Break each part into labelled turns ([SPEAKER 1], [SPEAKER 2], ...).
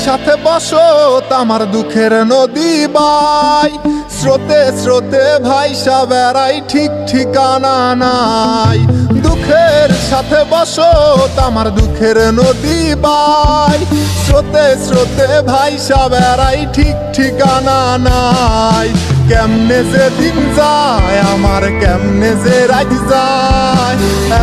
[SPEAKER 1] সাথে বসত আমার দুঃখের নদী বাই, স্রোতে স্রোতে ভাইসা বেড়াই ঠিক ঠিকানা নাই। দুঃখের সাথে বসত আমার দুঃখের নদী বাই, স্রোতে স্রোতে ভাইসা বেড়াই ঠিক ঠিকানা নাই। কেমনে যে দিন যায় আমার, কেমনে যে রাত যায়,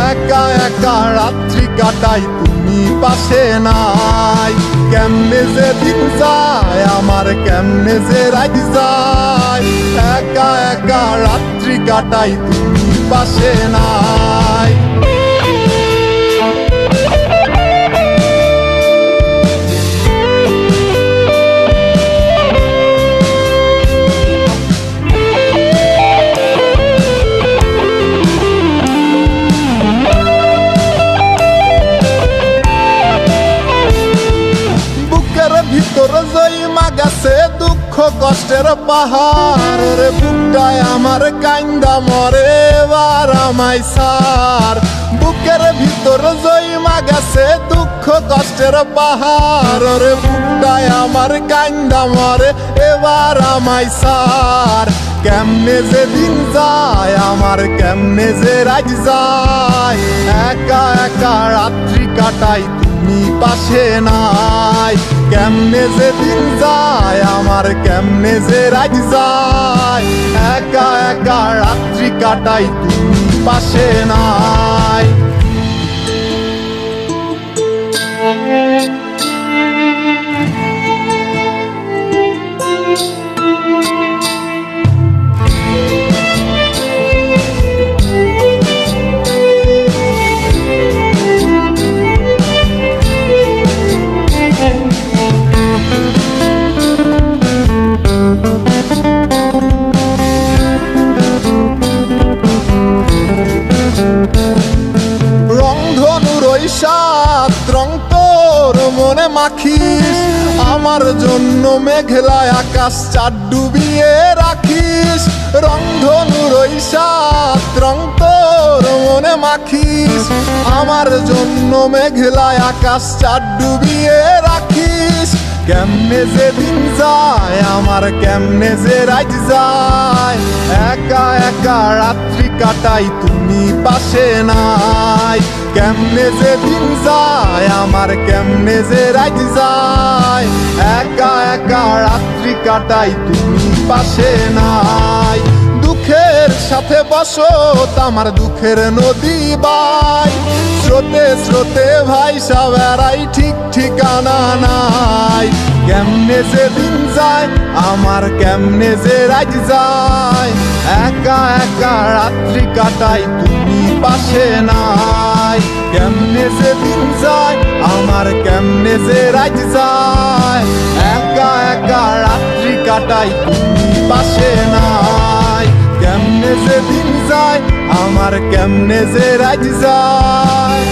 [SPEAKER 1] একা একা রাত্রি কাটাই তুমি পাশে নাই। কেমনে যে দিন যায় আমার, কেমনে যে রাত যায়, একা একা রাত্রি কাটাই তুমি পাশে নাই। ভিতর জইমা গেছে দুঃখ কষ্টের পাহাড়, রে বুকটায় আমার কান্দা মরে এবার আমায় সার। বুকের ভিতর জইমা গেছে দুঃখ কষ্টের পাহাড়, রে বুকটায় আমার কান্দা মরে এবার আমায় সার। কেমনে যে দিন যায় আমার, কেমনে যে রাত যায়, একা একা রাত্রি কাটাই তুমি পাশে নাই। কেমনে যে দিন যায় আমার, কেমনে যে রাত যায়, একা একা রাত্রি কাটাই তুমি পাশে নাই। রং তোর মনে মাখিস, আমার জন্য মেঘলায় আকাশ চাঁদ ডুবিয়ে রাখিস। রংধনুর ওই সাত রং তোর মনে মাখিস, আমার জন্য মেঘলায় আকাশ চাঁদ ডুবিয়ে রাখিস। কেমনে যে দিন যায় আমার, কেমনে যে রাত যায়, একা একা রাত্রি কাটাই তুমি পাশে নাই। কেমনে যে দিন যায় আমার, কেমনে যে রাত যায়, একা একা রাত্রি কাটাই তুমি পাশে নাই। দুঃখের সাথে বসত আমার দুঃখের নদী বাই, স্রোতে স্রোতে ভাইসা বেড়াই ঠিক ঠিকানা নাই। কেমনে যে দিন যায় আমার, কেমনে যে রাত যায়, একা একা রাত্রি কাটাই তুমি পাশে নাই। কেমনে যে দিন যায় আমার, কেমনে যে রাত যায়, একা একা রাত্রি কাটাই তুমি পাশে নাই। কেমনে যে দিন যায় আমার, কেমনে যে রাত যায়।